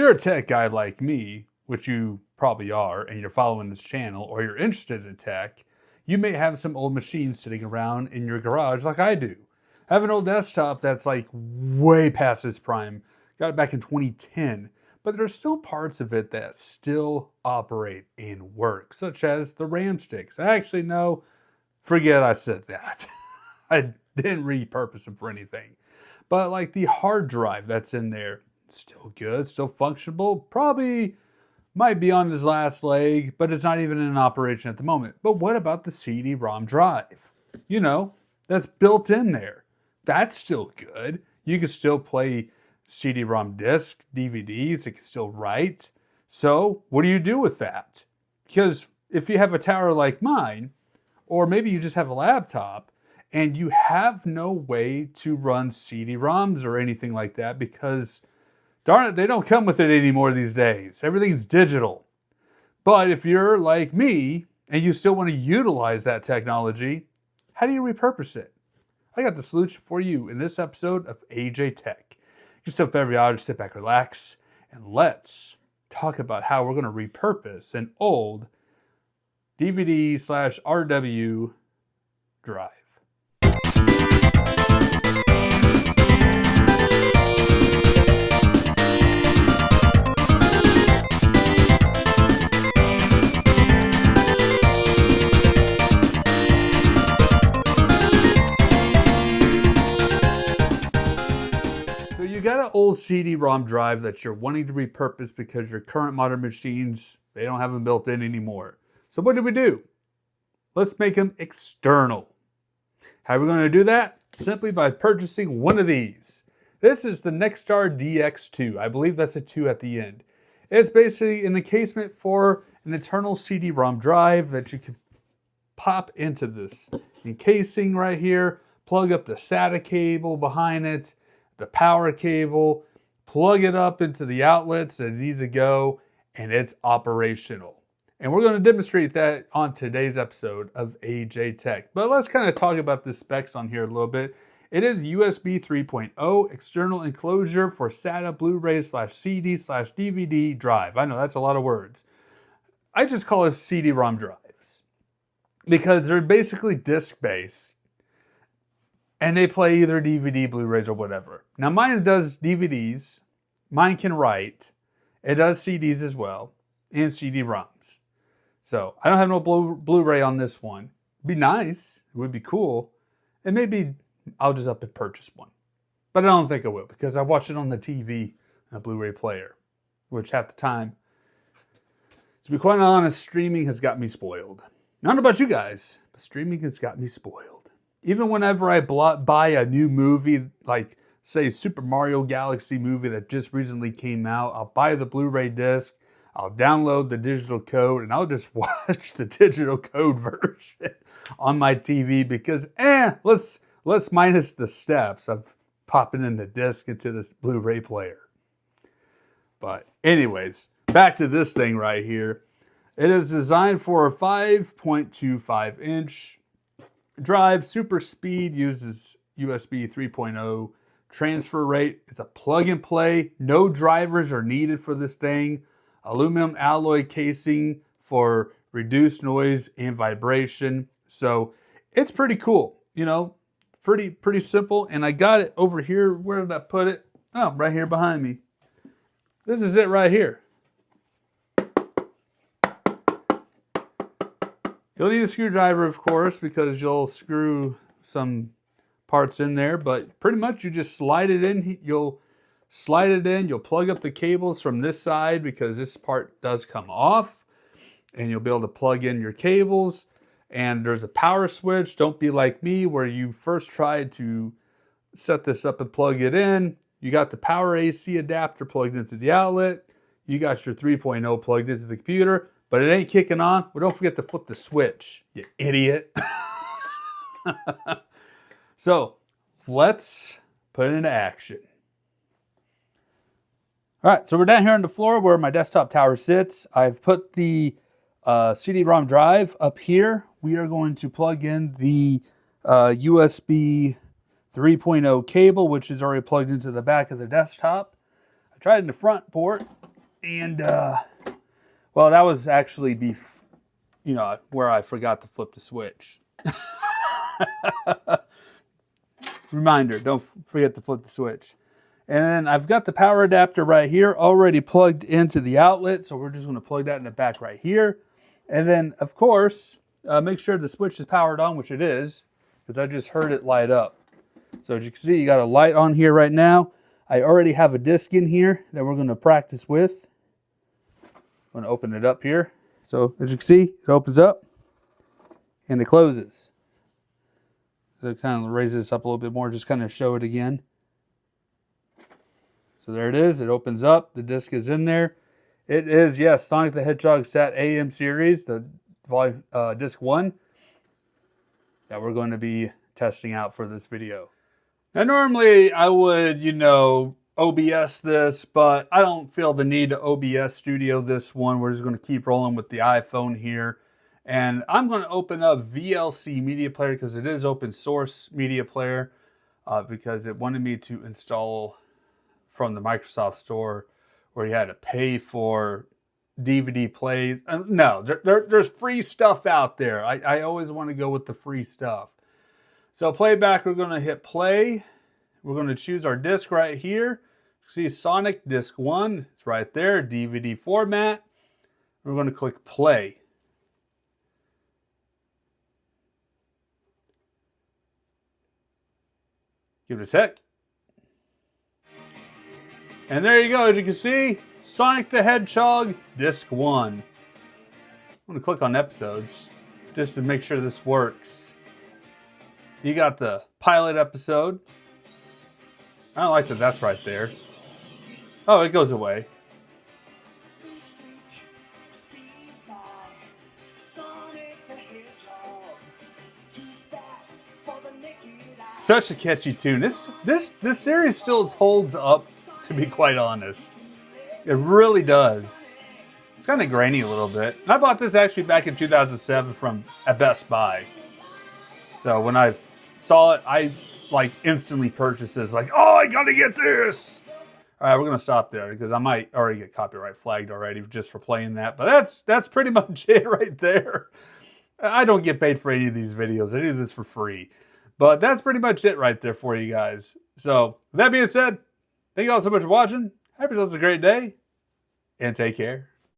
you're a tech guy like me, which you probably are, and you're following this channel, or you're interested in tech, you may have some old machines sitting around in your garage like I do. I have an old desktop that's like way past its prime. Got it back in 2010. But there's still parts of it that still operate and work, such as the RAM sticks. Actually, no, forget I said that. I didn't repurpose them for anything. But like the hard drive that's in there, still good, still functional, probably might be on his last leg, but it's not even in operation at the moment. But what about the CD-ROM drive? You know, that's built in there. That's still good. You can still play CD-ROM disc, DVDs, it can still write. So what do you do with that? Because if you have a tower like mine, or maybe you just have a laptop, and you have no way to run CD-ROMs or anything like that because, darn it, they don't come with it anymore these days. Everything's digital. But if you're like me, and you still want to utilize that technology, how do you repurpose it? I got the solution for you in this episode of AJ Tech. Yourself beverage, sit back, relax, and let's talk about how we're going to repurpose an old DVD/RW drive. You got an old CD-ROM drive that you're wanting to repurpose because your current modern machines, they don't have them built in anymore. So what do? Let's make them external. How are we going to do that? Simply by purchasing one of these. This is the NexStar DX2. I believe that's a 2 at the end. It's basically an encasement for an internal CD-ROM drive that you can pop into this encasing right here, plug up the SATA cable behind it, the power cable, plug it up into the outlets that it needs to go, and it's operational. And we're going to demonstrate that on today's episode of AJ Tech. But let's kind of talk about the specs on here a little bit. It is USB 3.0 external enclosure for SATA Blu-ray/CD/DVD drive. I know that's a lot of words. I just call it CD-ROM drives because they're basically disc-based. And they play either DVD, Blu-rays, or whatever. Now mine does DVDs, mine can write, it does CDs as well, and CD-ROMs. So I don't have no Blu-ray on this one. It'd be nice, it would be cool, and maybe I'll just up and purchase one. But I don't think I will, because I watch it on the TV and a Blu-ray player, which half the time, to be quite honest, streaming has got me spoiled. I don't know about you guys, but streaming has got me spoiled. Even whenever I buy a new movie, like say Super Mario Galaxy movie that just recently came out, I'll buy the Blu-ray disc, I'll download the digital code, and I'll just watch the digital code version on my TV because, let's minus the steps of popping in the disc into this Blu-ray player. But anyways, back to this thing right here. It is designed for a 5.25 inch drive, super speed, uses USB 3.0 transfer rate. It's a plug and play. No drivers are needed for this thing. Aluminum alloy casing for reduced noise and vibration. So it's pretty cool, you know, pretty simple. And I got it over here. Where did I put it? Oh, right here behind me. This is it right here. You'll need a screwdriver, of course, because you'll screw some parts in there, but pretty much you just slide it in. You'll slide it in. You'll plug up the cables from this side because this part does come off, and you'll be able to plug in your cables. And there's a power switch. Don't be like me where you first tried to set this up and plug it in. You got the power AC adapter plugged into the outlet. You got your 3.0 plugged into the computer. But it ain't kicking on. Well, don't forget to flip the switch, you idiot. So let's put it into action. All right, so we're down here on the floor where my desktop tower sits. I've put the CD-ROM drive up here. We are going to plug in the USB 3.0 cable, which is already plugged into the back of the desktop. I tried in the front port. And, well, that was actually where I forgot to flip the switch. Reminder, don't forget to flip the switch. And then I've got the power adapter right here already plugged into the outlet. So we're just going to plug that in the back right here. And then, of course, make sure the switch is powered on, which it is, because I just heard it light up. So as you can see, you got a light on here right now. I already have a disc in here that we're going to practice with. I'm going to open it up here. So as you can see, it opens up and it closes. So it kind of raises this up a little bit more, just kind of show it again. So there it is. It opens up. The disc is in there. It is, yes, Sonic the Hedgehog SAT AM series, the volume, disc 1, that we're going to be testing out for this video. Now, normally I would, OBS this, but I don't feel the need to OBS studio this one. We're just going to keep rolling with the iPhone here. And I'm going to open up VLC Media Player because it is open source media player, because it wanted me to install from the Microsoft Store where you had to pay for DVD plays. No, there's free stuff out there. I always want to go with the free stuff. So playback, we're going to hit play. We're going to choose our disc right here. See Sonic Disc 1, it's right there, DVD format. We're going to click play. Give it a sec. And there you go, as you can see, Sonic the Hedgehog Disc 1. I'm going to click on episodes just to make sure this works. You got the pilot episode. I don't like that that's right there. Oh, it goes away. Such a catchy tune. This series still holds up, to be quite honest. It really does. It's kind of grainy a little bit. I bought this actually back in 2007 from at Best Buy. So when I saw it, I instantly purchased this. Oh, I gotta get this. All right, we're gonna stop there because I might already get copyright flagged already just for playing that. But that's pretty much it right there. I don't get paid for any of these videos. I do this for free. But that's pretty much it right there for you guys. So with that being said, thank you all so much for watching. Have yourselves a great day and take care.